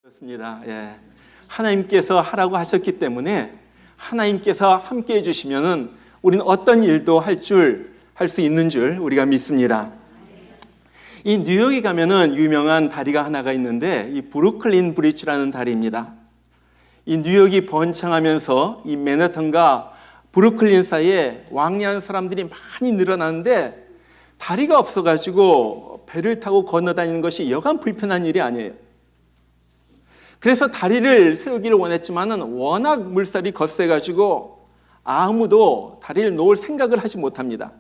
그렇습니다. 예. 하나님께서 하라고 하셨기 때문에 하나님께서 함께 해주시면은 우리는 어떤 일도 할 수 있는 줄 우리가 믿습니다. 이 뉴욕에 가면은 유명한 다리가 하나가 있는데 이 브루클린 브리지라는 다리입니다. 이 뉴욕이 번창하면서 이 맨해튼과 브루클린 사이에 왕래한 사람들이 많이 늘어나는데 다리가 없어가지고 배를 타고 건너다니는 것이 여간 불편한 일이 아니에요. 그래서 다리를 세우기를 원했지만은 워낙 물살이 거세가지고 아무도 다리를 놓을 생각을 하지 못합니다.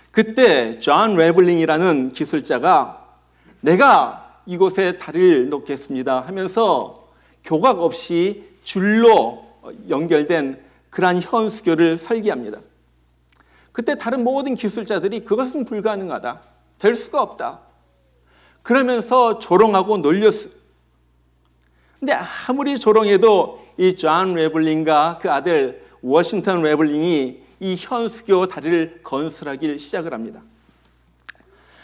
그때 존 레블링이라는 기술자가 내가 이곳에 다리를 놓겠습니다 하면서 교각 없이 줄로 연결된 그러한 현수교를 설계합니다. 그때 다른 모든 기술자들이 그것은 불가능하다, 될 수가 없다 그러면서 조롱하고 놀렸어요. 근데 아무리 조롱해도 이 존 레블링과 그 아들 워싱턴 레블링이 이 현수교 다리를 건설하기를 시작을 합니다.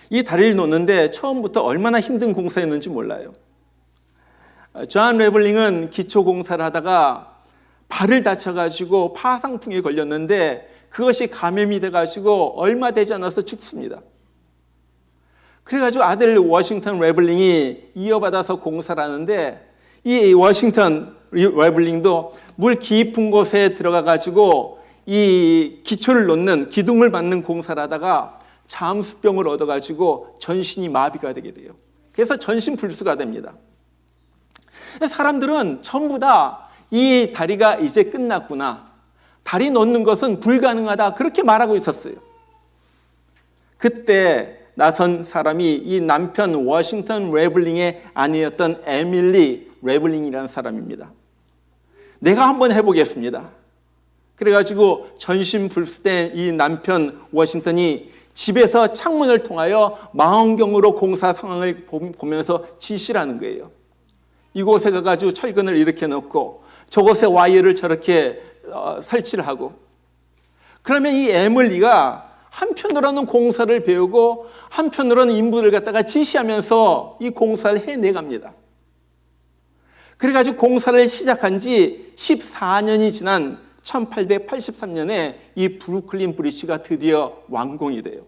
이 다리를 놓는데 처음부터 얼마나 힘든 공사였는지 몰라요. 존 레블링은 기초 공사를 하다가 발을 다쳐가지고 파상풍에 걸렸는데 그것이 감염이 돼가지고 얼마 되지 않아서 죽습니다. 그래가지고 아들 워싱턴 레블링이 이어받아서 공사를 하는데 이 워싱턴 레블링도 물 깊은 곳에 들어가가지고 이 기초를 놓는 기둥을 받는 공사를 하다가 잠수병을 얻어가지고 전신이 마비가 되게 돼요. 그래서 전신불수가 됩니다. 사람들은 전부 다 이 다리가 이제 끝났구나, 다리 놓는 것은 불가능하다 그렇게 말하고 있었어요. 그때 나선 사람이 이 남편 워싱턴 레블링의 아내였던 에밀리 레블링이라는 사람입니다. 내가 한번 해보겠습니다. 그래가지고 전신불수된 이 남편 워싱턴이 집에서 창문을 통하여 망원경으로 공사 상황을 보면서 지시를 하는 거예요. 이곳에 가가지고 철근을 이렇게 넣고 저곳에 와이어를 저렇게 설치를 하고, 그러면 이 에밀리가 한편으로는 공사를 배우고 한편으로는 인부를 갖다가 지시하면서 이 공사를 해내갑니다. 그래가지고 공사를 시작한 지 14년이 지난 1883년에 이 브루클린 브리지가 드디어 완공이 돼요.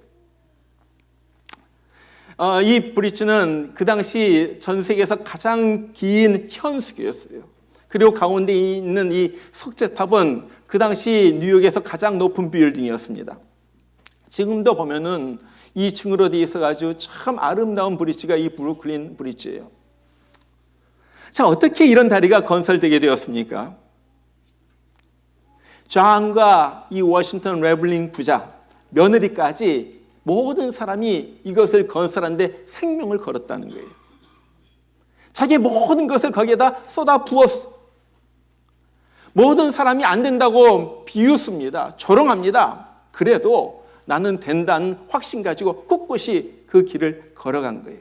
이 브리지는 그 당시 전 세계에서 가장 긴 현수교였어요. 그리고 가운데 있는 이 석재탑은 그 당시 뉴욕에서 가장 높은 빌딩이었습니다. 지금도 보면은 2층으로 되어 있어가지고 참 아름다운 브리지가 이 브루클린 브리지예요. 자, 어떻게 이런 다리가 건설되게 되었습니까? 존과 이 워싱턴 레블링 부자, 며느리까지 모든 사람이 이것을 건설하는데 생명을 걸었다는 거예요. 자기의 모든 것을 거기에다 쏟아 부었어. 모든 사람이 안 된다고 비웃습니다. 조롱합니다. 그래도 나는 된다는 확신 가지고 꿋꿋이 그 길을 걸어간 거예요.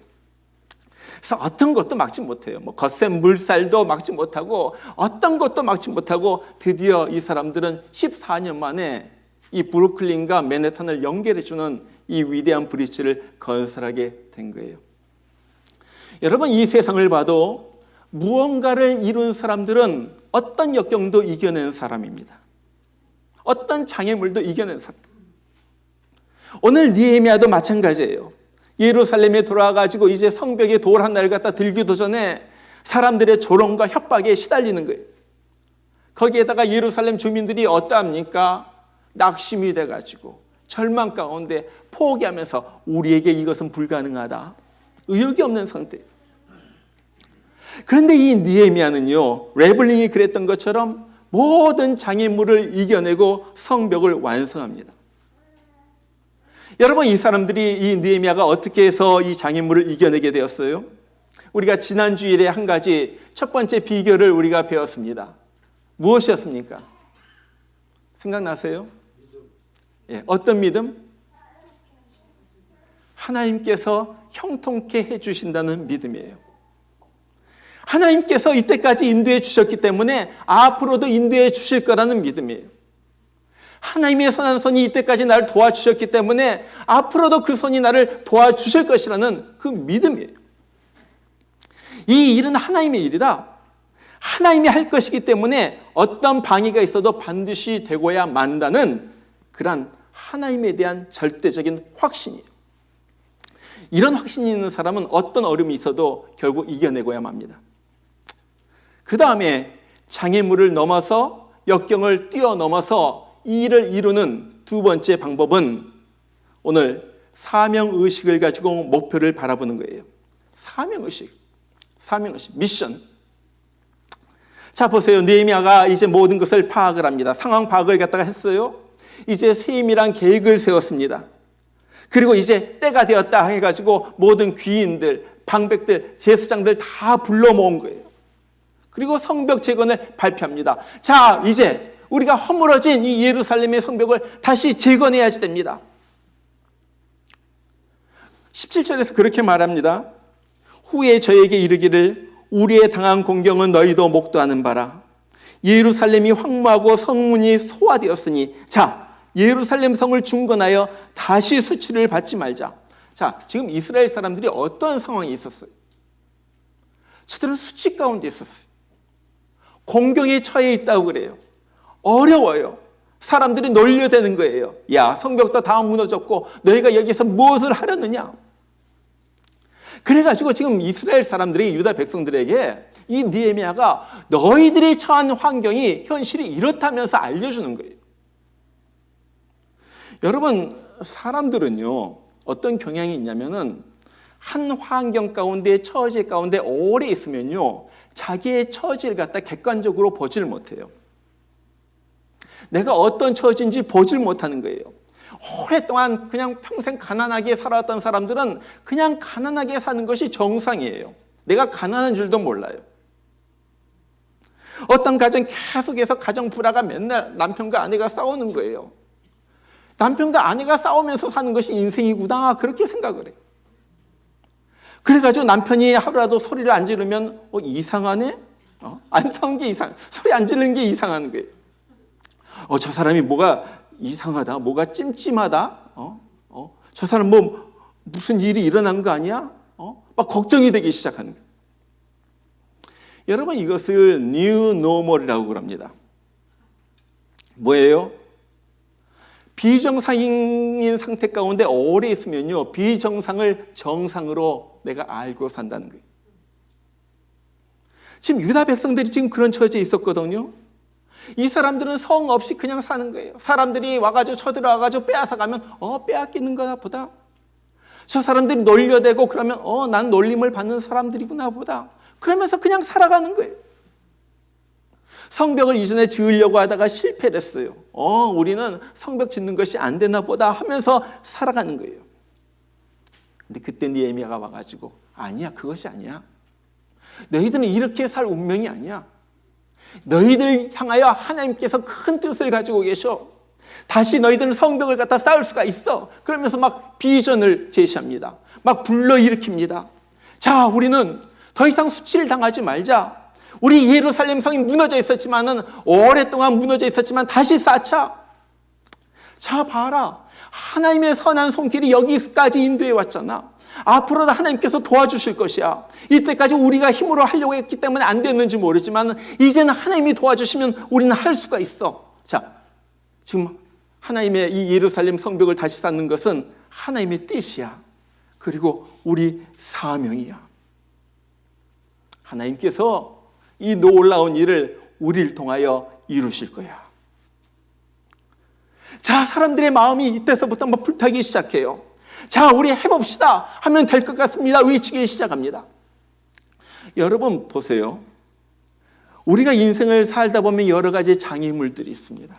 그래서 어떤 것도 막지 못해요. 거센 물살도 막지 못하고 어떤 것도 막지 못하고 드디어 이 사람들은 14년 만에 이 브루클린과 맨해튼을 연결해주는 이 위대한 브리지를 건설하게 된 거예요. 여러분, 이 세상을 봐도 무언가를 이룬 사람들은 어떤 역경도 이겨낸 사람입니다. 어떤 장애물도 이겨낸 사람. 오늘 느헤미야도 마찬가지예요. 예루살렘에 돌아와가지고 이제 성벽에 돌 하나를 갖다 들기도 전에 사람들의 조롱과 협박에 시달리는 거예요. 거기에다가 예루살렘 주민들이 어떠합니까? 낙심이 돼가지고 절망 가운데 포기하면서 우리에게 이것은 불가능하다, 의욕이 없는 상태. 그런데 이 느헤미야는요, 레블링이 그랬던 것처럼 모든 장애물을 이겨내고 성벽을 완성합니다. 여러분, 이 사람들이, 이 느헤미야가 어떻게 해서 이 장애물을 이겨내게 되었어요? 우리가 지난 주일에 한 가지 첫 번째 비결을 우리가 배웠습니다. 무엇이었습니까? 생각나세요? 예, 어떤 믿음? 하나님께서 형통케 해주신다는 믿음이에요. 하나님께서 이때까지 인도해 주셨기 때문에 앞으로도 인도해 주실 거라는 믿음이에요. 하나님의 선한 손이 이때까지 나를 도와주셨기 때문에 앞으로도 그 손이 나를 도와주실 것이라는 그 믿음이에요. 이 일은 하나님의 일이다. 하나님이 할 것이기 때문에 어떤 방해가 있어도 반드시 되고야 만다는 그런 하나님에 대한 절대적인 확신이에요. 이런 확신이 있는 사람은 어떤 어려움이 있어도 결국 이겨내고야 맙니다. 그 다음에 장애물을 넘어서 역경을 뛰어넘어서 이 일을 이루는 두 번째 방법은 오늘 사명의식을 가지고 목표를 바라보는 거예요. 사명의식, 미션. 자, 보세요. 느헤미야가 이제 모든 것을 파악을 합니다. 상황 파악을 갖다가 했어요. 이제 세밀한 계획을 세웠습니다. 그리고 이제 때가 되었다 해가지고 모든 귀인들, 방백들, 제사장들 다 불러 모은 거예요. 그리고 성벽 재건을 발표합니다. 자, 이제 우리가 허물어진 이 예루살렘의 성벽을 다시 재건해야지 됩니다. 17절에서 그렇게 말합니다. 후에 저에게 이르기를 우리의 당한 공경은 너희도 목도하는 바라. 예루살렘이 황무하고 성문이 소화되었으니 자, 예루살렘 성을 중건하여 다시 수치를 받지 말자. 자, 지금 이스라엘 사람들이 어떤 상황이 있었어요? 저들은 수치 가운데 있었어요. 공경에 처해 있다고 그래요. 어려워요. 사람들이 놀려대는 거예요. 야, 성벽도 다 무너졌고 너희가 여기서 무엇을 하려느냐? 그래가지고 지금 이스라엘 사람들이 유다 백성들에게 이 느헤미야가 너희들이 처한 환경이 현실이 이렇다면서 알려주는 거예요. 여러분, 사람들은요 어떤 경향이 있냐면은 한 환경 가운데, 처지 가운데 오래 있으면요 자기의 처지를 갖다 객관적으로 보질 못해요. 내가 어떤 처지인지 보질 못하는 거예요. 오랫동안 그냥 평생 가난하게 살아왔던 사람들은 그냥 가난하게 사는 것이 정상이에요. 내가 가난한 줄도 몰라요. 어떤 가정 계속해서 가정 불화가 맨날 남편과 아내가 싸우는 거예요. 남편과 아내가 싸우면서 사는 것이 인생이구나 그렇게 생각을 해요. 그래가지고 남편이 하루라도 소리를 안 지르면 이상하네? 안 싸운 게 소리 안 지르는 게 이상한 거예요. 저 사람이 뭐가 이상하다, 뭐가 찜찜하다, 저 사람 뭐 무슨 일이 일어난 거 아니야? 막 걱정이 되기 시작하는 거예요. 여러분, 이것을 New Normal이라고 합니다. 뭐예요? 비정상인 상태 가운데 오래 있으면요 비정상을 정상으로 내가 알고 산다는 거예요. 지금 유다 백성들이 지금 그런 처지에 있었거든요. 이 사람들은 성 없이 그냥 사는 거예요. 사람들이 와가지고 쳐들어와가지고 빼앗아가면 빼앗기는 거나 보다. 저 사람들이 놀려대고 그러면 난 놀림을 받는 사람들이구나 보다. 그러면서 그냥 살아가는 거예요. 성벽을 이전에 지으려고 하다가 실패를 했어요. 우리는 성벽 짓는 것이 안 되나 보다 하면서 살아가는 거예요. 근데 그때 느헤미야가 와가지고 아니야, 그것이 아니야. 너희들은 이렇게 살 운명이 아니야. 너희들 향하여 하나님께서 큰 뜻을 가지고 계셔. 다시 너희들은 성벽을 갖다 쌓을 수가 있어. 그러면서 막 비전을 제시합니다. 막 불러일으킵니다. 자, 우리는 더 이상 수치를 당하지 말자. 우리 예루살렘 성이 무너져 있었지만은 오랫동안 무너져 있었지만 다시 쌓자. 자, 봐라. 하나님의 선한 손길이 여기까지 인도해 왔잖아. 앞으로도 하나님께서 도와주실 것이야. 이때까지 우리가 힘으로 하려고 했기 때문에 안 됐는지 모르지만 이제는 하나님이 도와주시면 우리는 할 수가 있어. 자, 지금 하나님의 이 예루살렘 성벽을 다시 쌓는 것은 하나님의 뜻이야. 그리고 우리 사명이야. 하나님께서 이 놀라운 일을 우리를 통하여 이루실 거야. 자, 사람들의 마음이 이때서부터 막 불타기 시작해요. 자, 우리 해봅시다 하면 될 것 같습니다. 외치기 시작합니다. 여러분 보세요. 우리가 인생을 살다 보면 여러 가지 장애물들이 있습니다.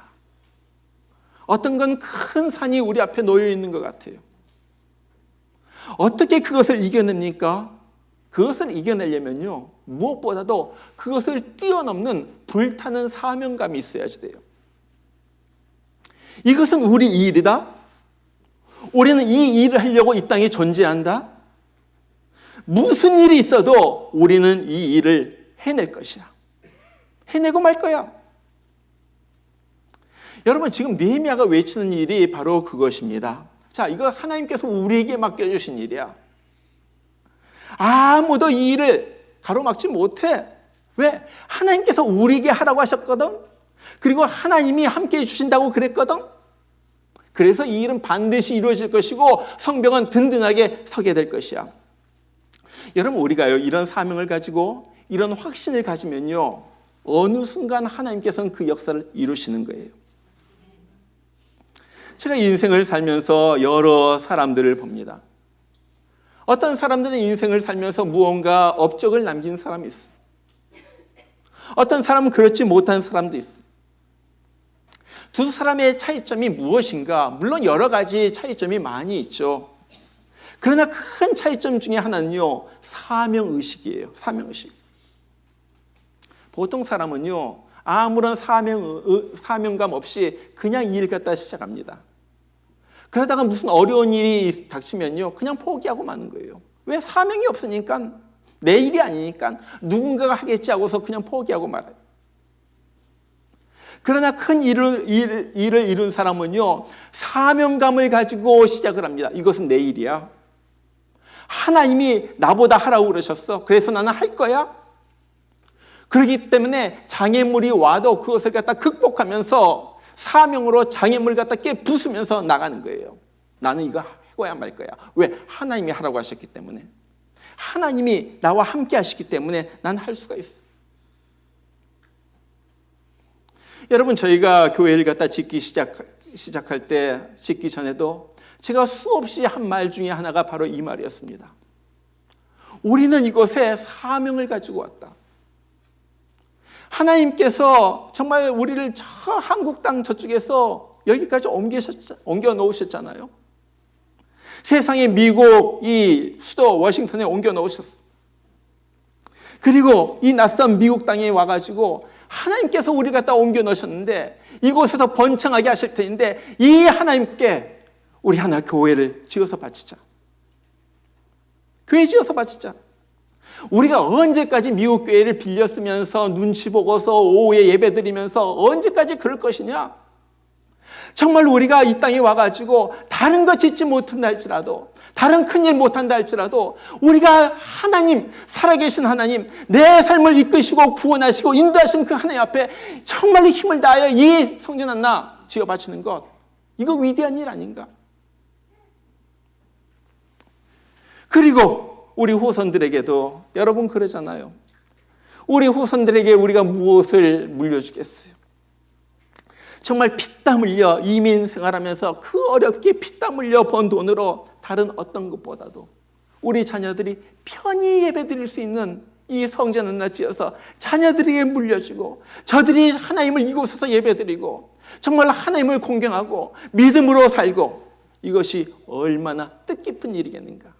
어떤 건 큰 산이 우리 앞에 놓여 있는 것 같아요. 어떻게 그것을 이겨냅니까? 그것을 이겨내려면요, 무엇보다도 그것을 뛰어넘는 불타는 사명감이 있어야지 돼요. 이것은 우리 일이다. 우리는 이 일을 하려고 이 땅에 존재한다. 무슨 일이 있어도 우리는 이 일을 해낼 것이야. 해내고 말 거야. 여러분, 지금 느헤미야가 외치는 일이 바로 그것입니다. 자, 이거 하나님께서 우리에게 맡겨주신 일이야. 아무도 이 일을 가로막지 못해. 왜? 하나님께서 우리에게 하라고 하셨거든. 그리고 하나님이 함께해 주신다고 그랬거든. 그래서 이 일은 반드시 이루어질 것이고 성벽은 든든하게 서게 될 것이야. 여러분, 우리가요, 이런 사명을 가지고 이런 확신을 가지면요, 어느 순간 하나님께서는 그 역사를 이루시는 거예요. 제가 인생을 살면서 여러 사람들을 봅니다. 어떤 사람들은 인생을 살면서 무언가 업적을 남긴 사람이 있어. 어떤 사람은 그렇지 못한 사람도 있어. 두 사람의 차이점이 무엇인가? 물론 여러 가지 차이점이 많이 있죠. 그러나 큰 차이점 중에 하나는요, 사명의식이에요. 사명의식. 보통 사람은요, 아무런 사명감 없이 그냥 일 갖다 시작합니다. 그러다가 무슨 어려운 일이 닥치면요, 그냥 포기하고 마는 거예요. 왜? 사명이 없으니까, 내 일이 아니니까 누군가가 하겠지 하고서 그냥 포기하고 말아요. 그러나 큰 일을 이룬 사람은요, 사명감을 가지고 시작을 합니다. 이것은 내 일이야. 하나님이 나보다 하라고 그러셨어. 그래서 나는 할 거야. 그렇기 때문에 장애물이 와도 그것을 갖다 극복하면서 사명으로 장애물 갖다 깨 부수면서 나가는 거예요. 나는 이거 해고야 말 거야. 왜? 하나님이 하라고 하셨기 때문에. 하나님이 나와 함께 하시기 때문에 난 할 수가 있어. 여러분, 저희가 교회를 갖다 짓기 시작할 때, 짓기 전에도 제가 수없이 한 말 중에 하나가 바로 이 말이었습니다. 우리는 이곳에 사명을 가지고 왔다. 하나님께서 정말 우리를 저 한국 땅 저쪽에서 여기까지 옮겨 놓으셨잖아요. 세상의 미국 이 수도 워싱턴에 옮겨 놓으셨어. 그리고 이 낯선 미국 땅에 와가지고 하나님께서 우리 갖다 옮겨 놓으셨는데 이곳에서 번창하게 하실 텐데 이 하나님께 우리 하나 교회를 지어서 바치자. 교회 지어서 바치자. 우리가 언제까지 미국 교회를 빌려 쓰면서 눈치 보고서 오후에 예배 드리면서 언제까지 그럴 것이냐? 정말 우리가 이 땅에 와가지고 다른 거 짓지 못한다 할지라도, 다른 큰일 못한다 할지라도 우리가 하나님, 살아계신 하나님, 내 삶을 이끄시고 구원하시고 인도하신 그 하나님 앞에 정말 힘을 다하여 이 성전 하나 지어 바치는 것, 이거 위대한 일 아닌가? 그리고 우리 후손들에게도 여러분 그러잖아요. 우리 후손들에게 우리가 무엇을 물려주겠어요? 정말 피땀 흘려 이민 생활하면서 그 어렵게 피땀 흘려 번 돈으로 다른 어떤 것보다도 우리 자녀들이 편히 예배드릴 수 있는 이 성전 하나 지어서 자녀들에게 물려주고 저들이 하나님을 이곳에서 예배드리고 정말 하나님을 공경하고 믿음으로 살고, 이것이 얼마나 뜻깊은 일이겠는가.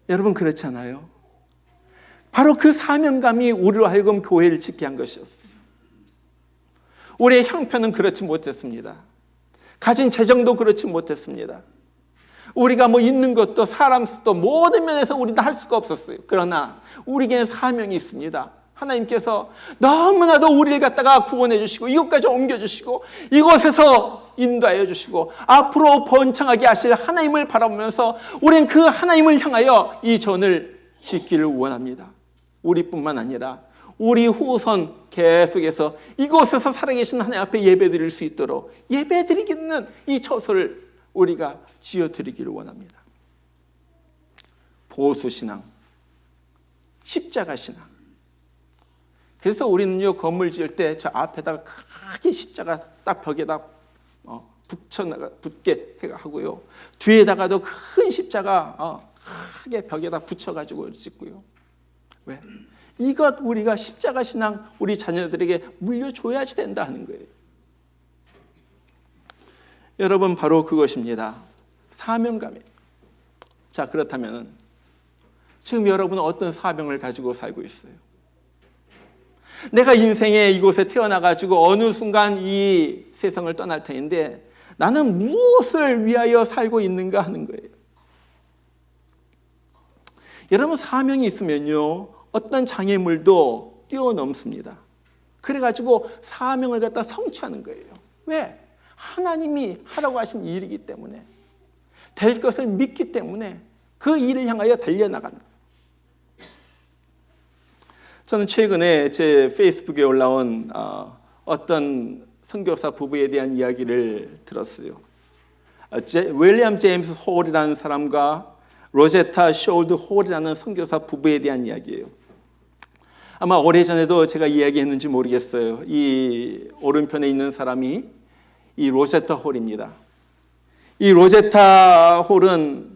여러분, 그렇지 않아요? 바로 그 사명감이 우리로 하여금 교회를 짓게 한 것이었어요. 우리의 형편은 그렇지 못했습니다. 가진 재정도 그렇지 못했습니다. 우리가 뭐 있는 것도 사람 수도 모든 면에서 우리는 할 수가 없었어요. 그러나 우리에게는 사명이 있습니다. 하나님께서 너무나도 우리를 갖다가 구원해 주시고 이곳까지 옮겨주시고 이곳에서 인도하여 주시고 앞으로 번창하게 하실 하나님을 바라보면서 우리는 그 하나님을 향하여 이 전을 짓기를 원합니다. 우리뿐만 아니라 우리 후손 계속해서 이곳에서 살아계신 하나님 앞에 예배드릴 수 있도록 예배드리겠는 이 처소를 우리가 지어드리기를 원합니다. 보수신앙, 십자가신앙. 그래서 우리는요, 건물 지을 때 저 앞에다가 크게 십자가 딱 벽에다 붙게 하고요. 뒤에다가도 큰 십자가 크게 벽에다 붙여가지고 짓고요. 왜? 이것 우리가 십자가 신앙 우리 자녀들에게 물려줘야지 된다 하는 거예요. 여러분, 바로 그것입니다. 사명감이에요. 자, 그렇다면 지금 여러분은 어떤 사명을 가지고 살고 있어요? 내가 인생에 이곳에 태어나가지고 어느 순간 이 세상을 떠날 터인데 나는 무엇을 위하여 살고 있는가 하는 거예요. 여러분, 사명이 있으면요, 어떤 장애물도 뛰어넘습니다. 그래가지고 사명을 갖다 성취하는 거예요. 왜? 하나님이 하라고 하신 일이기 때문에, 될 것을 믿기 때문에 그 일을 향하여 달려나가는 거예요. 저는 최근에 제 페이스북에 올라온 어떤 선교사 부부에 대한 이야기를 들었어요. 윌리엄 제임스 홀이라는 사람과 로제타 숄드 홀이라는 선교사 부부에 대한 이야기예요. 아마 오래전에도 제가 이야기했는지 모르겠어요. 이 오른편에 있는 사람이 이 로제타 홀입니다. 이 로제타 홀은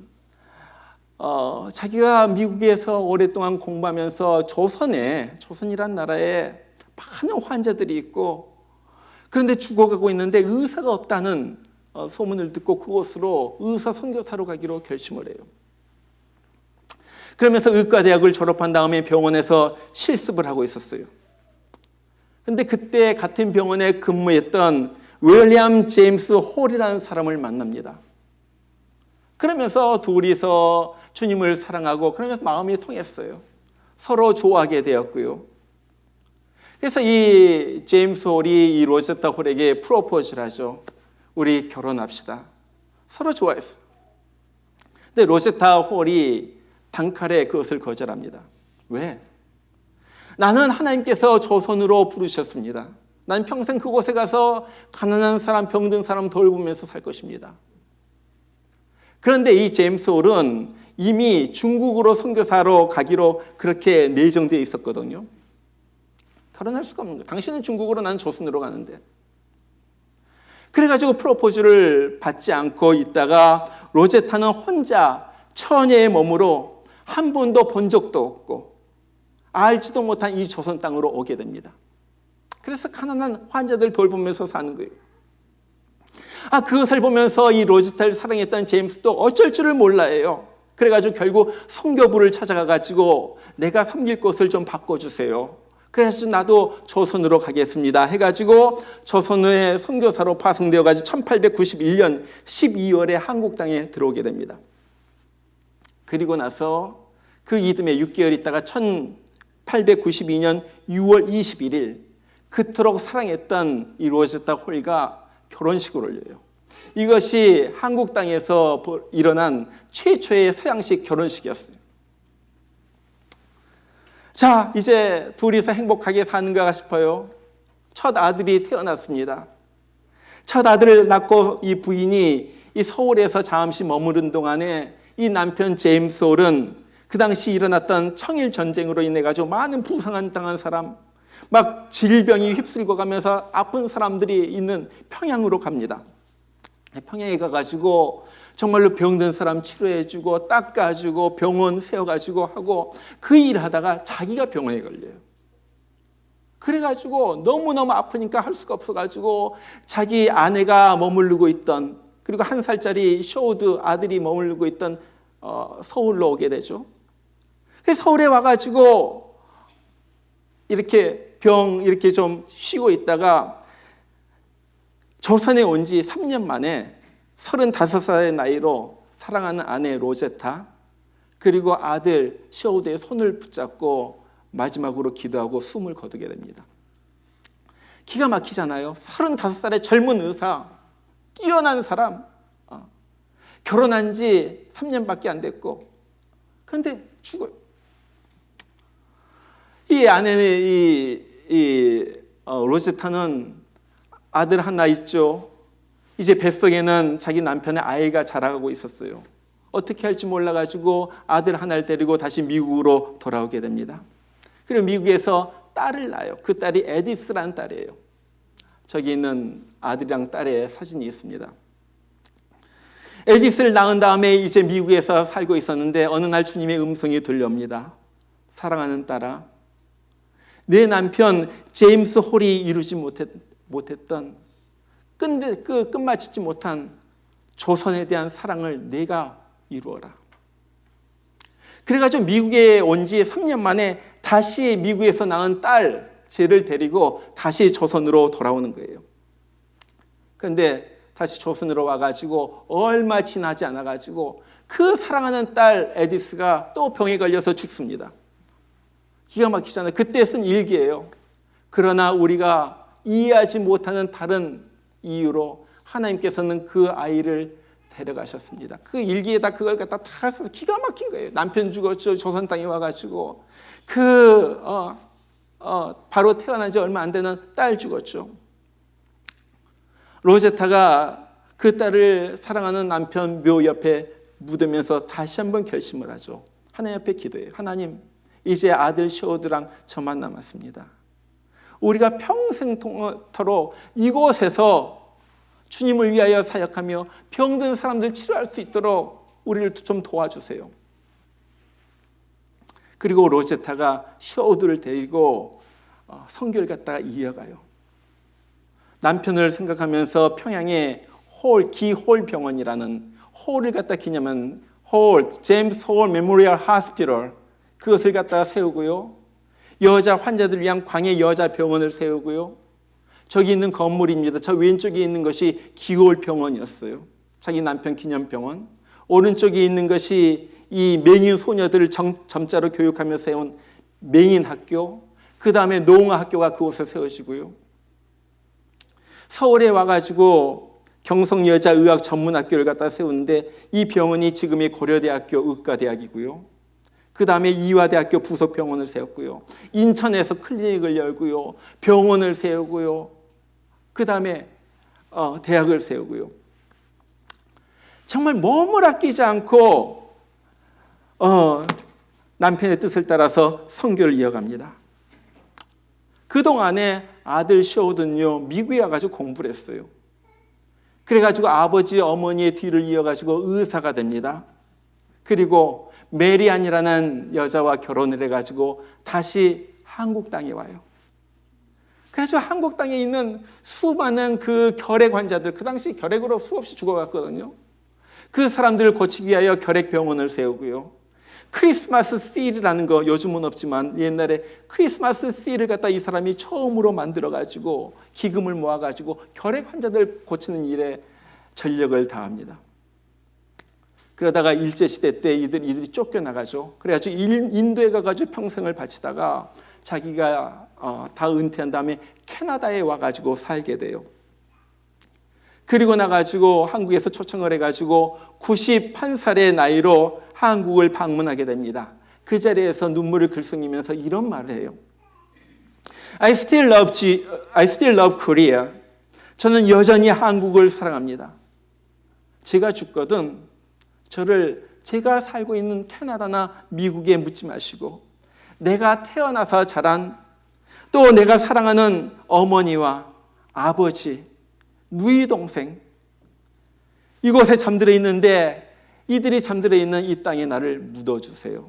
자기가 미국에서 오랫동안 공부하면서 조선이란 나라에 많은 환자들이 있고, 그런데 죽어가고 있는데 의사가 없다는 소문을 듣고 그곳으로 의사 선교사로 가기로 결심을 해요. 그러면서 의과대학을 졸업한 다음에 병원에서 실습을 하고 있었어요. 그런데 그때 같은 병원에 근무했던 윌리엄 제임스 홀이라는 사람을 만납니다. 그러면서 둘이서 주님을 사랑하고 그러면서 마음이 통했어요. 서로 좋아하게 되었고요. 그래서 이 제임스 홀이 이 로제타 홀에게 프로포즈를 하죠. 우리 결혼합시다. 서로 좋아했어요. 근데 로제타 홀이 단칼에 그것을 거절합니다. 왜? 나는 하나님께서 조선으로 부르셨습니다. 난 평생 그곳에 가서 가난한 사람, 병든 사람 돌보면서 살 것입니다. 그런데 이 제임스 홀은 이미 중국으로 선교사로 가기로 그렇게 내정되어 있었거든요. 결혼할 수가 없는 거예요. 당신은 중국으로, 나는 조선으로 가는데. 그래가지고 프로포즈를 받지 않고 있다가 로제타는 혼자 처녀의 몸으로 한 번도 본 적도 없고 알지도 못한 이 조선 땅으로 오게 됩니다. 그래서 가난한 환자들 돌보면서 사는 거예요. 그것을 보면서 이 로제타를 사랑했던 제임스도 어쩔 줄을 몰라요. 그래가지고 결국 선교부를 찾아가가지고 내가 섬길 곳을 좀 바꿔주세요. 그래서 나도 조선으로 가겠습니다 해가지고 조선의 선교사로 파송되어가지고 1891년 12월에 한국 땅에 들어오게 됩니다. 그리고 나서 그 이듬해 6개월 있다가 1892년 6월 21일 그토록 사랑했던 이 로제타 홀과 결혼식을 올려요. 이것이 한국 땅에서 일어난 최초의 서양식 결혼식이었어요. 자, 이제 둘이서 행복하게 사는가 싶어요. 첫 아들이 태어났습니다. 첫 아들을 낳고 이 부인이 이 서울에서 잠시 머무른 동안에 이 남편 제임스 홀은 그 당시 일어났던 청일 전쟁으로 인해 가지고 많은 부상을 당한 사람, 막 질병이 휩쓸고 가면서 아픈 사람들이 있는 평양으로 갑니다. 평양에 가가지고 정말로 병든 사람 치료해주고 닦아주고 병원 세워가지고 하고 그 일을 하다가 자기가 병원에 걸려요. 그래가지고 너무너무 아프니까 할 수가 없어가지고 자기 아내가 머무르고 있던, 그리고 1살짜리 쇼드 아들이 머무르고 있던 서울로 오게 되죠. 그래서 서울에 와가지고 이렇게 이렇게 좀 쉬고 있다가 조선에 온 지 3년 만에 35살의 나이로 사랑하는 아내 로제타 그리고 아들 쇼드의 손을 붙잡고 마지막으로 기도하고 숨을 거두게 됩니다. 기가 막히잖아요. 35살의 젊은 의사, 뛰어난 사람, 결혼한 지 3년밖에 안 됐고 그런데 죽어요. 이 아내는 로제타는 아들 하나 있죠. 이제 뱃속에는 자기 남편의 아이가 자라가고 있었어요. 어떻게 할지 몰라가지고 아들 하나를 데리고 다시 미국으로 돌아오게 됩니다. 그리고 미국에서 딸을 낳아요. 그 딸이 에디스라는 딸이에요. 저기 있는 아들이랑 딸의 사진이 있습니다. 에디스를 낳은 다음에 이제 미국에서 살고 있었는데 어느 날 주님의 음성이 들려옵니다. 사랑하는 딸아, 내 남편 제임스 홀이 이루지 못했던 끝마치지 못한 조선에 대한 사랑을 내가 이루어라. 그래가지고 미국에 온 지 3년 만에 다시 미국에서 낳은 딸 쟤를 데리고 다시 조선으로 돌아오는 거예요. 그런데 다시 조선으로 와가지고 얼마 지나지 않아가지고 그 사랑하는 딸 에디스가 또 병에 걸려서 죽습니다. 기가 막히잖아요. 그때 쓴 일기예요. 그러나 우리가 이해하지 못하는 다른 이유로 하나님께서는 그 아이를 데려가셨습니다. 그 일기에다 그걸 갖다 다 써서 기가 막힌 거예요. 남편 죽었죠. 조선 땅에 와가지고 바로 태어난 지 얼마 안 되는 딸 죽었죠. 로제타가 그 딸을 사랑하는 남편 묘 옆에 묻으면서 다시 한번 결심을 하죠. 하나님 앞에 기도해요. 하나님, 이제 아들 셔우드랑 저만 남았습니다. 우리가 평생토록 이곳에서 주님을 위하여 사역하며 병든 사람들 치료할 수 있도록 우리를 좀 도와주세요. 그리고 로제타가 셔우드를 데리고 선교를 갖다가 이어가요. 남편을 생각하면서 평양에 기홀 병원이라는 홀을 갖다 기념한 제임스 홀 메모리얼 하스피털, 그것을 갖다가 세우고요. 여자 환자들을 위한 광해 여자 병원을 세우고요. 저기 있는 건물입니다. 저 왼쪽에 있는 것이 기홀 병원이었어요. 자기 남편 기념병원. 오른쪽에 있는 것이 이 맹인 소녀들을 점자로 교육하며 세운 맹인 학교. 그 다음에 농아 학교가 그곳에 세워지고요. 서울에 와가지고 경성여자의학 전문학교를 갖다 세우는데 이 병원이 지금의 고려대학교 의과대학이고요. 그 다음에 이화대학교 부속병원을 세웠고요. 인천에서 클리닉을 열고요. 병원을 세우고요. 그 다음에 대학을 세우고요. 정말 몸을 아끼지 않고 남편의 뜻을 따라서 선교를 이어갑니다. 그동안에 아들 셔우드는요, 미국에 와가지고 공부를 했어요. 그래가지고 아버지, 어머니의 뒤를 이어가지고 의사가 됩니다. 그리고 메리안이라는 여자와 결혼을 해가지고 다시 한국 땅에 와요. 그래서 한국 땅에 있는 수많은 그 결핵 환자들, 그 당시 결핵으로 수없이 죽어갔거든요. 그 사람들을 고치기 위하여 결핵병원을 세우고요. 크리스마스 씨라는 거 요즘은 없지만 옛날에 크리스마스 씨를 갖다 이 사람이 처음으로 만들어가지고 기금을 모아가지고 결핵 환자들 고치는 일에 전력을 다합니다. 그러다가 일제시대 때 이들이 쫓겨나가죠. 그래가지고 인도에 가가지고 평생을 바치다가 자기가 다 은퇴한 다음에 캐나다에 와가지고 살게 돼요. 그리고 나가지고 한국에서 초청을 해가지고 91살의 나이로 한국을 방문하게 됩니다. 그 자리에서 눈물을 글썽이면서 이런 말을 해요. I still love Korea. 저는 여전히 한국을 사랑합니다. 제가 죽거든 저를 제가 살고 있는 캐나다나 미국에 묻지 마시고 내가 태어나서 자란 또 내가 사랑하는 어머니와 아버지, 누이 동생 이곳에 잠들어 있는데 이들이 잠들어 있는 이 땅에 나를 묻어주세요.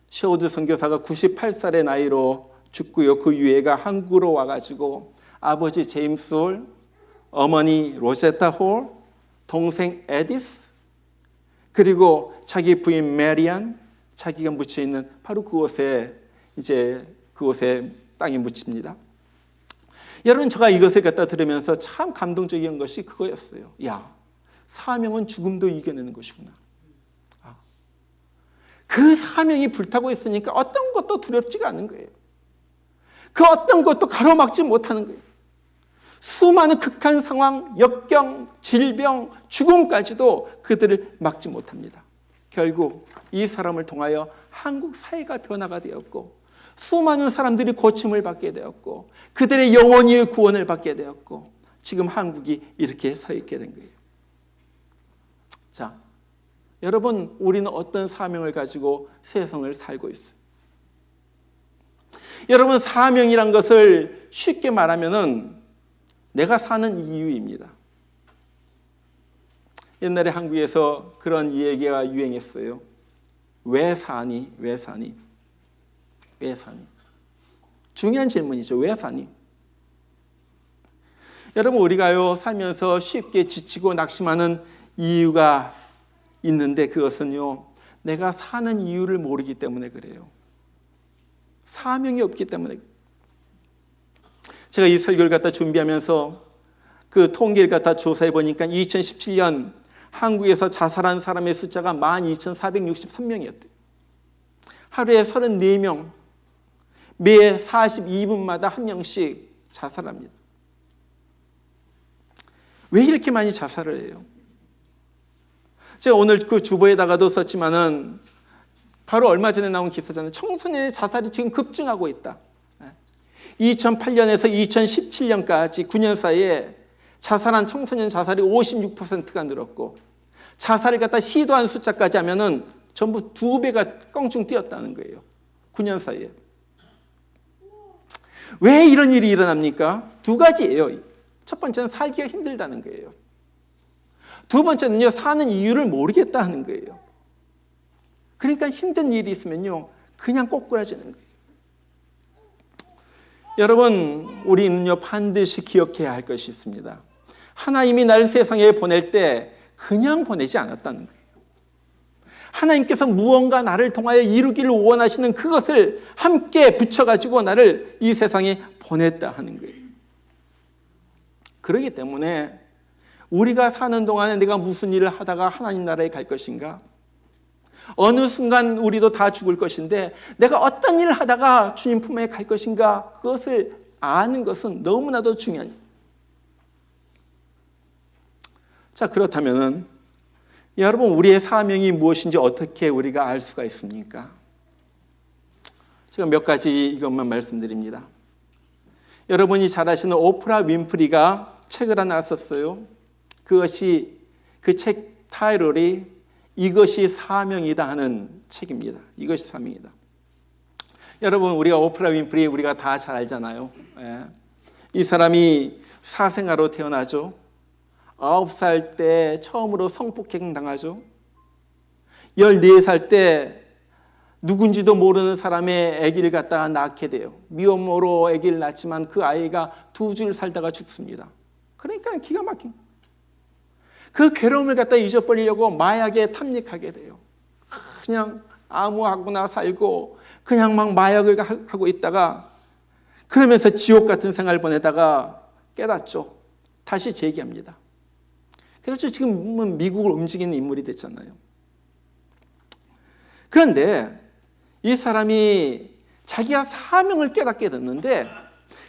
셔우드 선교사가 98살의 나이로 죽고요. 그 유해가 한국으로 와가지고 아버지 제임스 홀, 어머니 로제타 홀, 동생 에디스, 그리고 자기 부인 메리안, 자기가 묻혀 있는 바로 그곳에 땅에 묻힙니다. 여러분, 제가 이것을 갖다 들으면서 참 감동적인 것이 그거였어요. 야, 사명은 죽음도 이겨내는 것이구나. 그 사명이 불타고 있으니까 어떤 것도 두렵지가 않은 거예요. 그 어떤 것도 가로막지 못하는 거예요. 수많은 극한 상황, 역경, 질병, 죽음까지도 그들을 막지 못합니다. 결국 이 사람을 통하여 한국 사회가 변화가 되었고 수많은 사람들이 고침을 받게 되었고 그들의 영혼의 구원을 받게 되었고 지금 한국이 이렇게 서 있게 된 거예요. 자, 여러분, 우리는 어떤 사명을 가지고 세상을 살고 있어요? 여러분, 사명이란 것을 쉽게 말하면은 내가 사는 이유입니다. 옛날에 한국에서 그런 얘기가 유행했어요. 왜 사니? 왜 사니? 왜 사니? 중요한 질문이죠. 왜 사니? 여러분, 우리가요 살면서 쉽게 지치고 낙심하는 이유가 있는데 그것은요 내가 사는 이유를 모르기 때문에 그래요. 사명이 없기 때문에. 제가 이 설교를 갖다 준비하면서 그 통계를 갖다 조사해 보니까 2017년 한국에서 자살한 사람의 숫자가 12,463명이었대요. 하루에 34명, 매 42분마다 한 명씩 자살합니다. 왜 이렇게 많이 자살을 해요? 제가 오늘 그 주보에다가도 썼지만은 바로 얼마 전에 나온 기사잖아요. 청소년의 자살이 지금 급증하고 있다. 2008년에서 2017년까지 9년 사이에 자살한 청소년 자살이 56%가 늘었고, 자살을 갖다 시도한 숫자까지 하면은 전부 2배가 껑충 뛰었다는 거예요. 9년 사이에. 왜 이런 일이 일어납니까? 2가지예요. 첫 번째는 살기가 힘들다는 거예요. 두 번째는요, 사는 이유를 모르겠다 하는 거예요. 그러니까 힘든 일이 있으면요, 그냥 꼬꾸라지는 거예요. 여러분, 우리는요, 반드시 기억해야 할 것이 있습니다. 하나님이 나를 세상에 보낼 때 그냥 보내지 않았다는 거예요. 하나님께서 무언가 나를 통하여 이루기를 원하시는 그것을 함께 붙여가지고 나를 이 세상에 보냈다 하는 거예요. 그렇기 때문에 우리가 사는 동안에 내가 무슨 일을 하다가 하나님 나라에 갈 것인가? 어느 순간 우리도 다 죽을 것인데 내가 어떤 일을 하다가 주님 품에 갈 것인가? 그것을 아는 것은 너무나도 중요한 일. 자, 그렇다면은 여러분, 우리의 사명이 무엇인지 어떻게 우리가 알 수가 있습니까? 제가 몇 가지 이것만 말씀드립니다. 여러분이 잘 아시는 오프라 윈프리가 책을 하나 썼어요. 그것이, 그 책 타이틀이 이것이 사명이다 하는 책입니다. 이것이 사명이다. 여러분, 우리가 오프라 윈프리 우리가 다 잘 알잖아요. 예. 이 사람이 사생아로 태어나죠. 9살 때 처음으로 성폭행 당하죠. 14살 때 누군지도 모르는 사람의 아기를 갖다가 낳게 돼요. 미혼모로 아기를 낳지만 그 아이가 2주를 살다가 죽습니다. 그러니까 기가 막힌, 그 괴로움을 갖다 잊어버리려고 마약에 탐닉하게 돼요. 그냥 아무하거나 살고 그냥 막 마약을 하고 있다가, 그러면서 지옥 같은 생활을 보내다가 깨닫죠. 다시 재기합니다. 그래서 지금은 미국을 움직이는 인물이 됐잖아요. 그런데 이 사람이 자기가 사명을 깨닫게 됐는데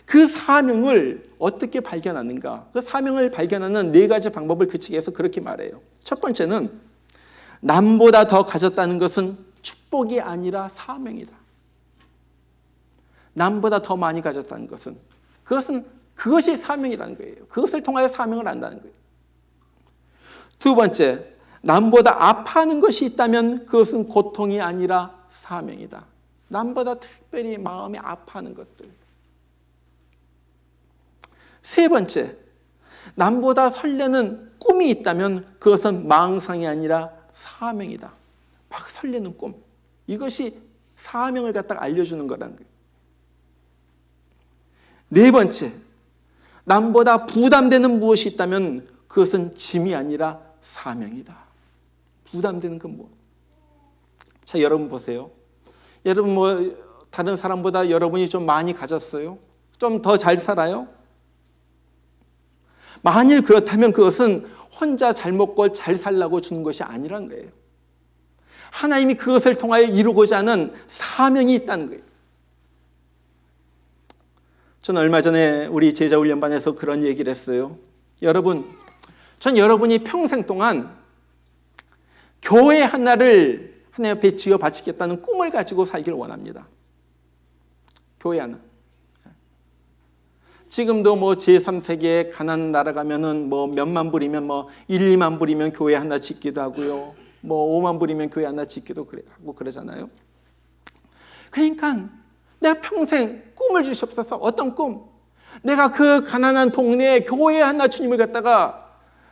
그 사명을 어떻게 발견하는가? 그 사명을 발견하는 4가지 방법을 그 책에서 그렇게 말해요. 첫 번째는 남보다 더 가졌다는 것은 축복이 아니라 사명이다. 남보다 더 많이 가졌다는 것은, 그것이 사명이라는 거예요. 그것을 통하여 사명을 안다는 거예요. 두 번째, 남보다 아파하는 것이 있다면 그것은 고통이 아니라 사명이다. 남보다 특별히 마음이 아파하는 것들. 세 번째, 남보다 설레는 꿈이 있다면 그것은 망상이 아니라 사명이다. 막 설레는 꿈. 이것이 사명을 갖다가 알려주는 거라는 거예요. 네 번째, 남보다 부담되는 무엇이 있다면 그것은 짐이 아니라 사명이다. 부담되는 건 뭐? 자, 여러분 보세요. 여러분 다른 사람보다 여러분이 좀 많이 가졌어요? 좀 더 잘 살아요? 만일 그렇다면 그것은 혼자 잘 먹고 잘 살라고 주는 것이 아니란 거예요. 하나님이 그것을 통하여 이루고자 하는 사명이 있다는 거예요. 저는 얼마 전에 우리 제자훈련반에서 그런 얘기를 했어요. 전 여러분이 평생 동안 교회 하나를 하나님 앞에 지어 바치겠다는 꿈을 가지고 살기를 원합니다. 교회 하나. 지금도 제3세계에 가난한 나라 가면은 몇만 불이면 1, 2만 불이면 교회 하나 짓기도 하고요. 5만 불이면 교회 하나 짓기도 하고 그러잖아요. 그러니까 내가 평생 꿈을 주시옵소서. 어떤 꿈? 내가 그 가난한 동네에 교회 하나 주님을 갖다가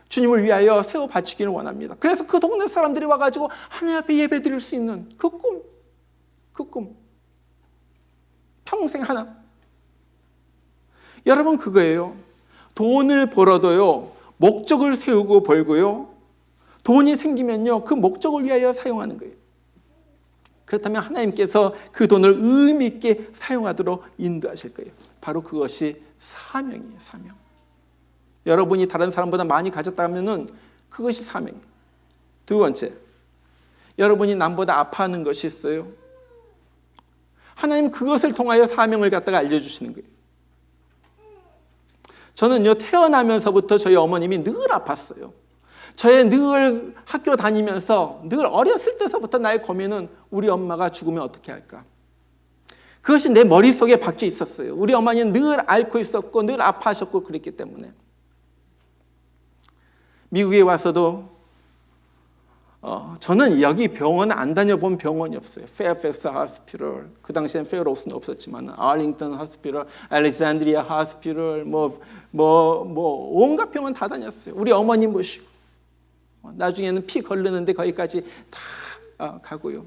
주님을 위하여 세워 바치기를 원합니다. 그래서 그 동네 사람들이 와가지고 하나님 앞에 예배 드릴 수 있는 그 꿈. 평생 하나. 여러분, 그거예요. 돈을 벌어도요, 목적을 세우고 벌고요, 돈이 생기면요, 그 목적을 위하여 사용하는 거예요. 그렇다면 하나님께서 그 돈을 의미 있게 사용하도록 인도하실 거예요. 바로 그것이 사명이에요, 사명. 여러분이 다른 사람보다 많이 가졌다면은 그것이 사명이에요. 두 번째, 여러분이 남보다 아파하는 것이 있어요. 하나님 그것을 통하여 사명을 갖다가 알려주시는 거예요. 저는요, 태어나면서부터 저희 어머님이 늘 아팠어요. 저의 늘 학교 다니면서 늘 어렸을 때서부터 나의 고민은 우리 엄마가 죽으면 어떻게 할까? 그것이 내 머릿속에 박혀 있었어요. 우리 어머니는 늘 앓고 있었고 늘 아파하셨고 그랬기 때문에. 미국에 와서도 저는 여기 병원 안 다녀본 병원이 없어요. 페어팩스 하스피럴, 그 당시엔 페어록스는 없었지만 아링턴 하스피럴, 알렉산드리아 하스피럴, 온갖 병원 다 다녔어요. 우리 어머니 모시고 나중에는 피 걸르는데 거기까지 다 가고요.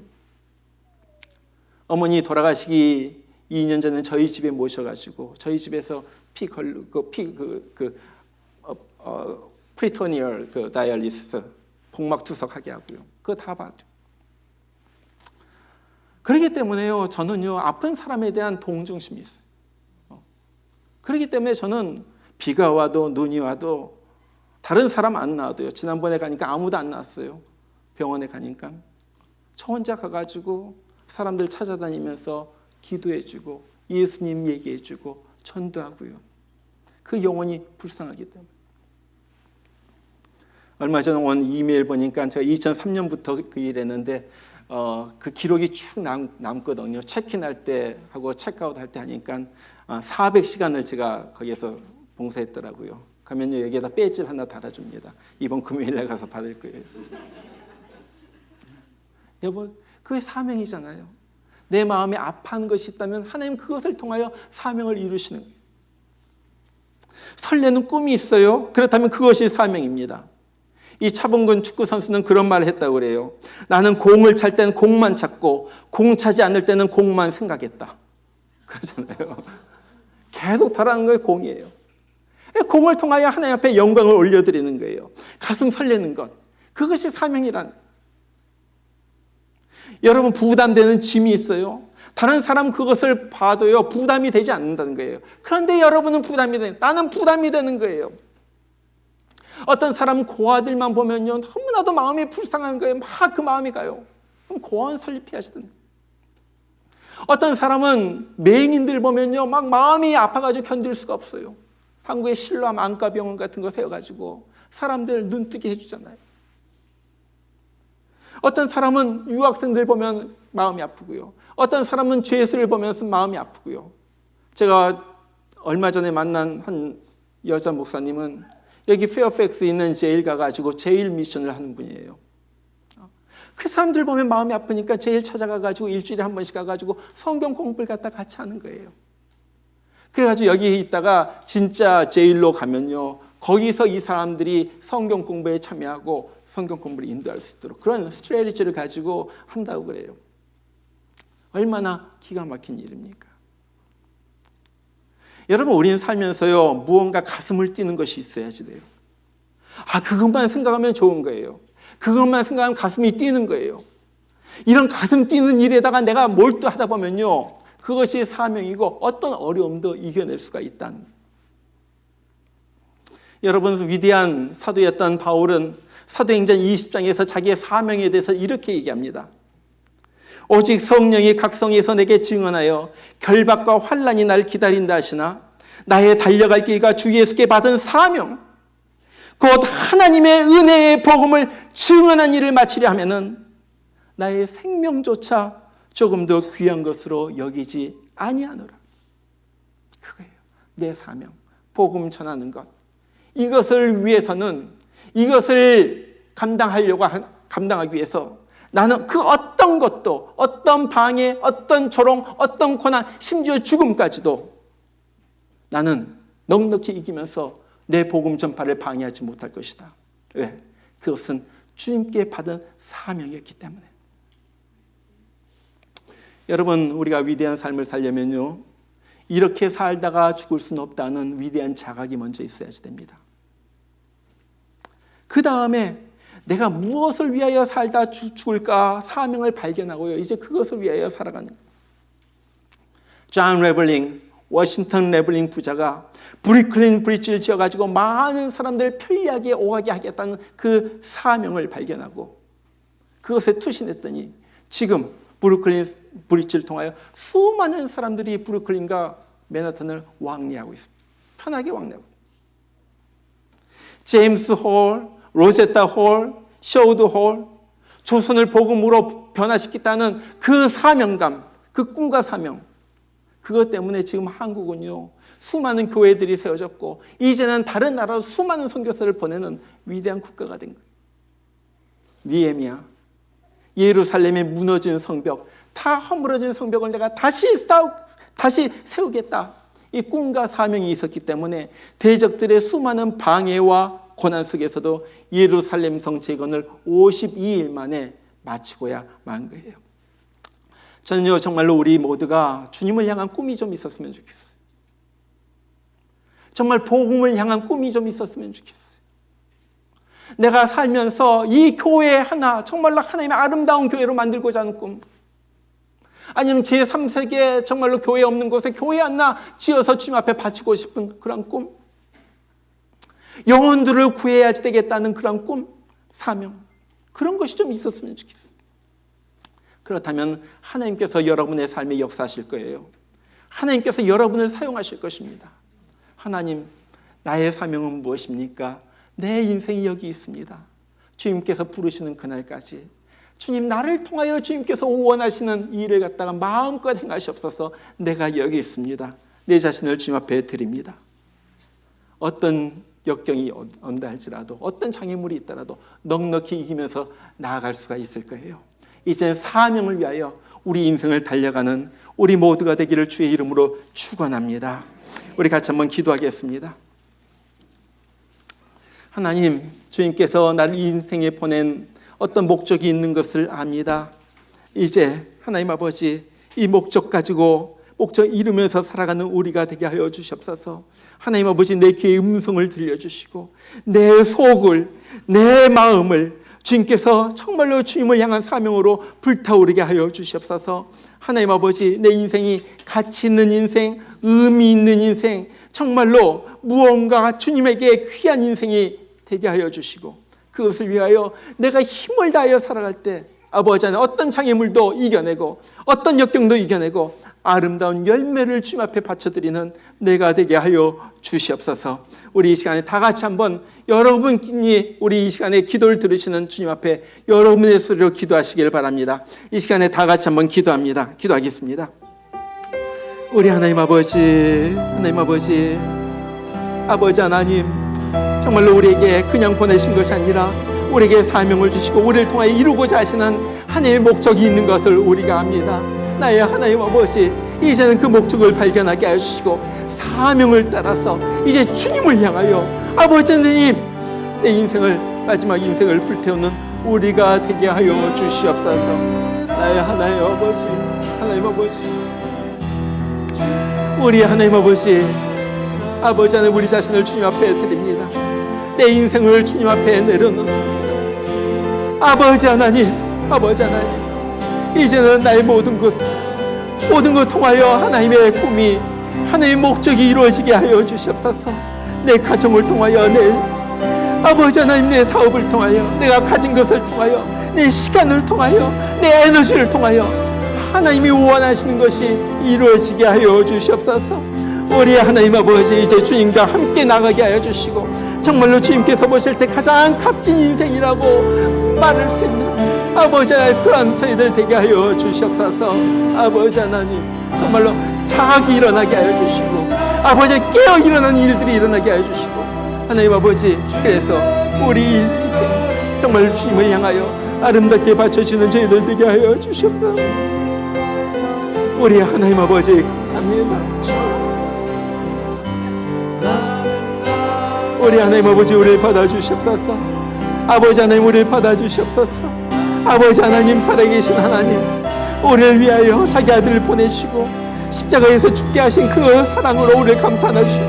어머니 돌아가시기 2년 전에 저희 집에 모셔가지고 저희 집에서 피 걸르고 프리토니얼 다이얼리시스 복막 투석하게 하고요. 그거 다 봤죠. 그렇기 때문에요. 저는요 아픈 사람에 대한 동정심이 있어요. 그렇기 때문에 저는 비가 와도 눈이 와도 다른 사람 안 나와도요. 지난번에 가니까 아무도 안 나왔어요. 병원에 가니까 저 혼자 가가지고 사람들 찾아다니면서 기도해주고 예수님 얘기해주고 전도하고요. 그 영혼이 불쌍하기 때문에. 얼마 전에 온 이메일 보니까 제가 2003년부터 그 일했는데 그 기록이 쭉 남거든요. 체크인할 때 하고 체크아웃 할 때 하니까 400시간을 제가 거기에서 봉사했더라고요. 가면요 여기에다 배지를 하나 달아줍니다. 이번 금요일에 가서 받을 거예요. 여보, 그게 사명이잖아요. 내 마음에 아파하는 것이 있다면 하나님 그것을 통하여 사명을 이루시는 거예요. 설레는 꿈이 있어요. 그렇다면 그것이 사명입니다. 이 차범근 축구 선수는 그런 말을 했다고 그래요. 나는 공을 찰 때는 공만 찾고 공 차지 않을 때는 공만 생각했다. 그러잖아요. 계속 달하는 거예요. 공이에요. 공을 통하여 하나님 앞에 영광을 올려드리는 거예요. 가슴 설레는 것. 그것이 사명이란. 여러분 부담되는 짐이 있어요. 다른 사람 그것을 봐도요 부담이 되지 않는다는 거예요. 그런데 여러분은 부담이 되는, 나는 부담이 되는 거예요. 어떤 사람은 고아들만 보면요 너무나도 마음이 불쌍한 거예요. 막 그 마음이 가요. 그럼 고아원 설립해야지든. 어떤 사람은 맹인들 보면요 막 마음이 아파가지고 견딜 수가 없어요. 한국의 실로암 안과병원 같은 거 세워가지고 사람들 눈뜨게 해주잖아요. 어떤 사람은 유학생들 보면 마음이 아프고요. 어떤 사람은 죄수를 보면서 마음이 아프고요. 제가 얼마 전에 만난 한 여자 목사님은 여기 페어팩스에 있는 제일 가가지고 제일 미션을 하는 분이에요. 그 사람들 보면 마음이 아프니까 제일 찾아가가지고 일주일에 한 번씩 가가지고 성경 공부를 갖다 같이 하는 거예요. 그래가지고 여기 있다가 진짜 제일로 가면요 거기서 이 사람들이 성경 공부에 참여하고 성경 공부를 인도할 수 있도록 그런 스트래티지를 가지고 한다고 그래요. 얼마나 기가 막힌 일입니까? 여러분 우리는 살면서요 무언가 가슴을 뛰는 것이 있어야지 돼요. 그것만 생각하면 좋은 거예요. 그것만 생각하면 가슴이 뛰는 거예요. 이런 가슴 뛰는 일에다가 내가 몰두하다 보면요 그것이 사명이고 어떤 어려움도 이겨낼 수가 있다는 거예요. 여러분 위대한 사도였던 바울은 사도행전 20장에서 자기의 사명에 대해서 이렇게 얘기합니다. 오직 성령이 각성에서 내게 증언하여 결박과 환난이 날 기다린다 하시나 나의 달려갈 길과 주 예수께 받은 사명 곧 하나님의 은혜의 복음을 증언한 일을 마치려 하면은 나의 생명조차 조금 더 귀한 것으로 여기지 아니하노라. 그거예요. 내 사명, 복음 전하는 것. 이것을 위해서는 이것을 감당하기 위해서 나는 그 어떤 것도 어떤 방해, 어떤 조롱, 어떤 고난, 심지어 죽음까지도 나는 넉넉히 이기면서 내 복음 전파를 방해하지 못할 것이다. 왜? 그것은 주님께 받은 사명이었기 때문에. 여러분 우리가 위대한 삶을 살려면요 이렇게 살다가 죽을 수는 없다는 위대한 자각이 먼저 있어야지 됩니다. 그 다음에 내가 무엇을 위하여 살다 죽을까 사명을 발견하고요 이제 그것을 위하여 살아가는 거예요. 존 레블링, 워싱턴 레블링 부자가 브루클린 브릿지를 지어가지고 많은 사람들을 편리하게 오가게 하겠다는 그 사명을 발견하고 그것에 투신했더니 지금 브루클린 브릿지를 통하여 수많은 사람들이 브루클린과 맨하탄을 왕래하고 있습니다. 편하게 왕래하고. 제임스 홀, 로제타 홀, 쇼우드 홀, 조선을 복음으로 변화시키겠다는 그 사명감, 그 꿈과 사명, 그것 때문에 지금 한국은요 수많은 교회들이 세워졌고 이제는 다른 나라로 수많은 선교사를 보내는 위대한 국가가 된 거예요. 니에미야, 예루살렘의 무너진 성벽, 다 허물어진 성벽을 내가 다시 세우겠다. 이 꿈과 사명이 있었기 때문에 대적들의 수많은 방해와 고난 속에서도 예루살렘 성 재건을 52일 만에 마치고야 만 거예요. 저는요 정말로 우리 모두가 주님을 향한 꿈이 좀 있었으면 좋겠어요. 정말 복음을 향한 꿈이 좀 있었으면 좋겠어요. 내가 살면서 이 교회 하나, 정말로 하나님의 아름다운 교회로 만들고자 하는 꿈, 아니면 제3세계 정말로 교회 없는 곳에 교회 하나 지어서 주님 앞에 바치고 싶은 그런 꿈, 영혼들을 구해야지 되겠다는 그런 꿈, 사명, 그런 것이 좀 있었으면 좋겠어요. 그렇다면 하나님께서 여러분의 삶에 역사하실 거예요. 하나님께서 여러분을 사용하실 것입니다. 하나님, 나의 사명은 무엇입니까? 내 인생이 여기 있습니다. 주님께서 부르시는 그날까지 주님, 나를 통하여 주님께서 원하시는 일을 갖다가 마음껏 행하시옵소서. 내가 여기 있습니다. 내 자신을 주님 앞에 드립니다. 어떤 역경이 온다 할지라도, 어떤 장애물이 있더라도 넉넉히 이기면서 나아갈 수가 있을 거예요. 이제는 사명을 위하여 우리 인생을 달려가는 우리 모두가 되기를 주의 이름으로 축원합니다. 우리 같이 한번 기도하겠습니다. 하나님, 주님께서 나를 이 인생에 보낸 어떤 목적이 있는 것을 압니다. 이제 하나님 아버지, 이 목적 가지고 목적 이루면서 살아가는 우리가 되게 하여 주시옵소서. 하나님 아버지, 내 귀에 음성을 들려주시고 내 속을, 내 마음을 주님께서 정말로 주님을 향한 사명으로 불타오르게 하여 주시옵소서. 하나님 아버지, 내 인생이 가치 있는 인생, 의미 있는 인생, 정말로 무언가 주님에게 귀한 인생이 되게 하여 주시고, 그것을 위하여 내가 힘을 다하여 살아갈 때 아버지 안에 어떤 장애물도 이겨내고 어떤 역경도 이겨내고 아름다운 열매를 주님 앞에 바쳐드리는 내가 되게 하여 주시옵소서. 우리 이 시간에 다 같이 한번 여러분끼리 우리 이 시간에 기도를 들으시는 주님 앞에 여러분의 소리로 기도하시길 바랍니다. 이 시간에 다 같이 한번 기도하겠습니다. 우리 하나님 아버지, 아버지 하나님, 정말로 우리에게 그냥 보내신 것이 아니라 우리에게 사명을 주시고 우리를 통하여 이루고자 하시는 하나님의 목적이 있는 것을 우리가 압니다. 나의 하나님 아버지, 이제는 그 목적을 발견하게 하시고 사명을 따라서 이제 주님을 향하여 아버지 하나님, 내 인생을, 마지막 인생을 불태우는 우리가 되게 하여 주시옵소서. 나의 하나님 아버지, 우리 하나님 아버지 하나님, 우리 자신을 주님 앞에 드립니다. 내 인생을 주님 앞에 내려놓습니다. 아버지 하나님, 이제는 나의 모든 것 통하여 하나님의 꿈이, 하나님의 목적이 이루어지게 하여 주시옵소서. 내 가정을 통하여, 아버지 하나님, 내 사업을 통하여, 내가 가진 것을 통하여, 내 시간을 통하여, 내 에너지를 통하여 하나님이 원하시는 것이 이루어지게 하여 주시옵소서. 우리 하나님 아버지, 이제 주님과 함께 나가게 하여 주시고 정말로 주님께서 보실 때 가장 값진 인생이라고 말할 수 있는 아버지 하나님, 그런 저희들 되게 하여 주시옵소서. 아버지 하나님, 정말로 자학이 일어나게 하여 주시고 아버지 깨어 일어나는 일들이 일어나게 하여 주시고 하나님 아버지, 그래서 우리 인생 정말 주님을 향하여 아름답게 바쳐주는 저희들 되게 하여 주시옵소서. 우리 하나님 아버지 감사합니다. 우리 하나님 아버지, 우리를 받아주시옵소서. 아버지 하나님, 우리를 받아주시옵소서. 아버지 하나님, 살아계신 하나님, 우리를 위하여 자기 아들을 보내시고 십자가에서 죽게 하신 그 사랑으로 우리를 감싸나 주시고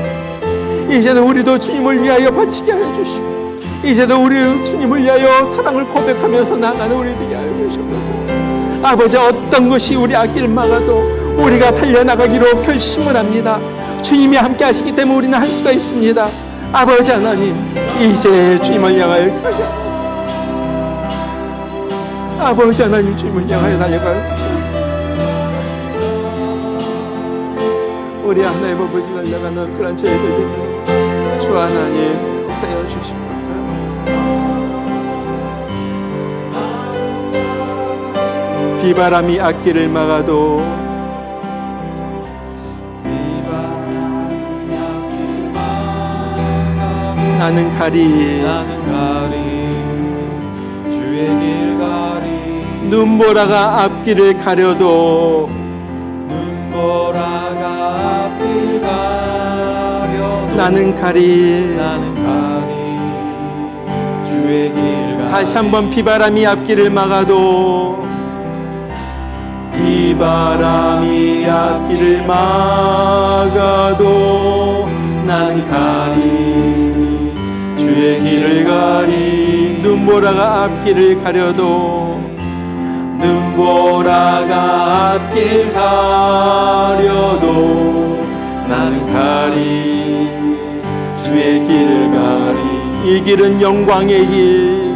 이제는 우리도 주님을 위하여 바치게 하여 주시고 이제도 우리 주님을 위하여 사랑을 고백하면서 나아가는 우리 되게 하여 주시옵소서. 아버지, 어떤 것이 우리 앞길 막아도 우리가 달려나가기로 결심을 합니다. 주님이 함께 하시기 때문에 우리는 할 수가 있습니다. 아버지 하나님, 이제 주님을 향하여 가게 아버지 하나님, 주님을 향하여 달려가요. 우리 하나님 아버지 달려가는 그런 저희들에게 주 하나님 세워주시옵소서. 비바람이 앞길을 막아도 나는 가리 주의 길 가리 눈보라가 앞길을 가려도 눈보라가 앞길 가려도 나는 가리 주의 길 가리 다시 한번 비바람이 앞길을 막아도 비바람이 앞길을 막아도 나는 가리 주의 길을 가리 눈보라가 앞길을 가려도 눈보라가 앞길 가려도 나는 가리 주의 길을 가리 이 길은 영광의 길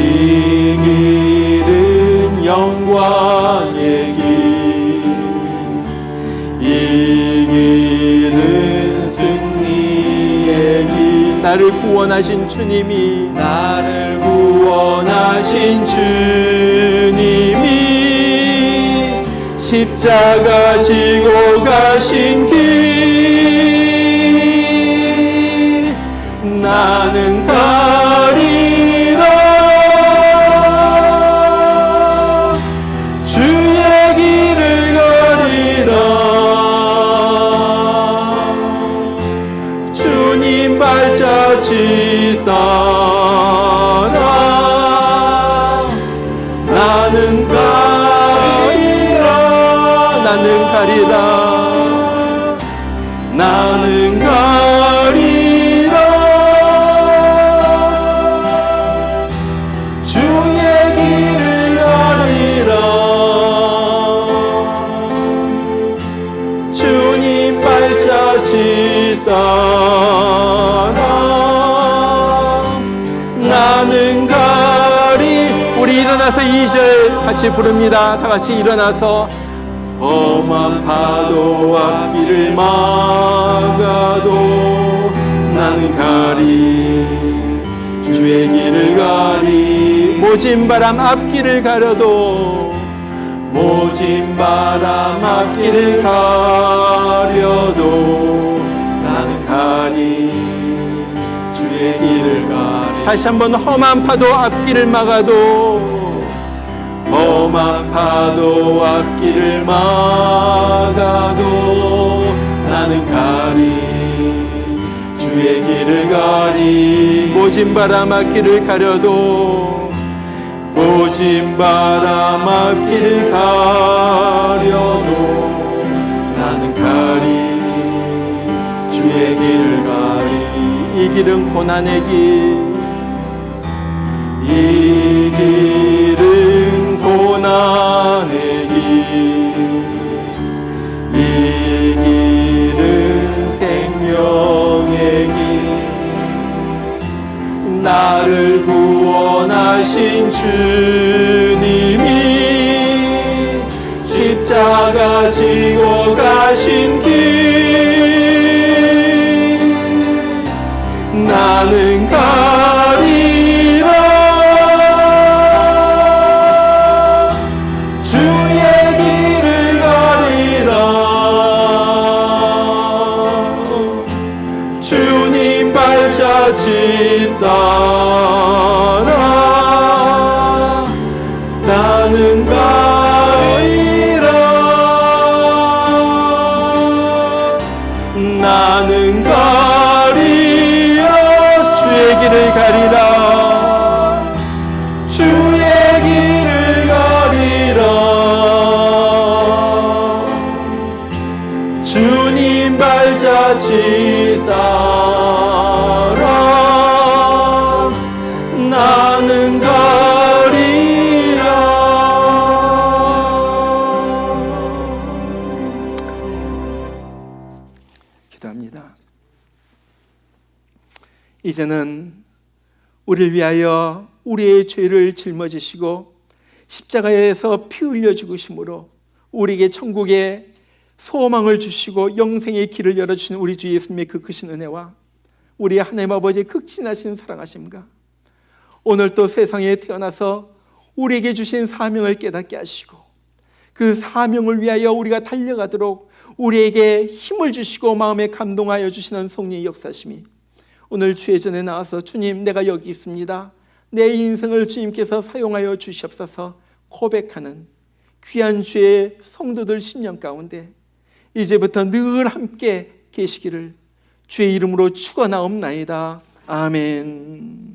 이 길은 영광의 길 이 길은 승리의 길 나를 구원하신 주님이 십자가 지고 가신 길 나는 가리라 주의 길을 가리라 주님 발자취 따라 나는 가리라 나는 가리라 주의 길을 가리라 주님 발자취 따라 나는 가리 우리 일어나서 2절 같이 부릅니다. 다 같이 일어나서 험한 파도 앞길을 막아도 나는 가리 주의 길을 가리 모진 바람 앞길을 가려도 모진 바람 앞길을 가려도 나는 가리 주의 길을 가리 다시 한번 험한 파도 앞길을 막아도 험한 파도 앞길을 막아도 나는 가리 주의 길을 가리 모진 바람 앞길을 가려도 모진 바람 앞길을 가려도 나는 가리 주의 길을 가리 이 길은 고난의 길 이 길은 고난의 길 이 길은 생명의 길 나를 구원하신 주님이 십자가 지고 가신 길 나는 가리라 발자취 따라 나는 가리라 나는 가리라 주의 길을 가리라 주의 길을 가리라 주님 발자취 따라 나는 가리라 기도합니다. 이제는 우리를 위하여 우리의 죄를 짊어지시고 십자가에서 피 흘려 죽으심으로 우리에게 천국의 소망을 주시고 영생의 길을 열어주신 우리 주 예수님의 그 크신 은혜와 우리 하나님 아버지의 극진하신 사랑하심과 오늘 또 세상에 태어나서 우리에게 주신 사명을 깨닫게 하시고 그 사명을 위하여 우리가 달려가도록 우리에게 힘을 주시고 마음에 감동하여 주시는 성령의 역사심이 오늘 주의 전에 나와서 주님, 내가 여기 있습니다, 내 인생을 주님께서 사용하여 주시옵소서 고백하는 귀한 주의 성도들 심령 가운데 이제부터 늘 함께 계시기를 주의 이름으로 축원하옵나이다. 아멘.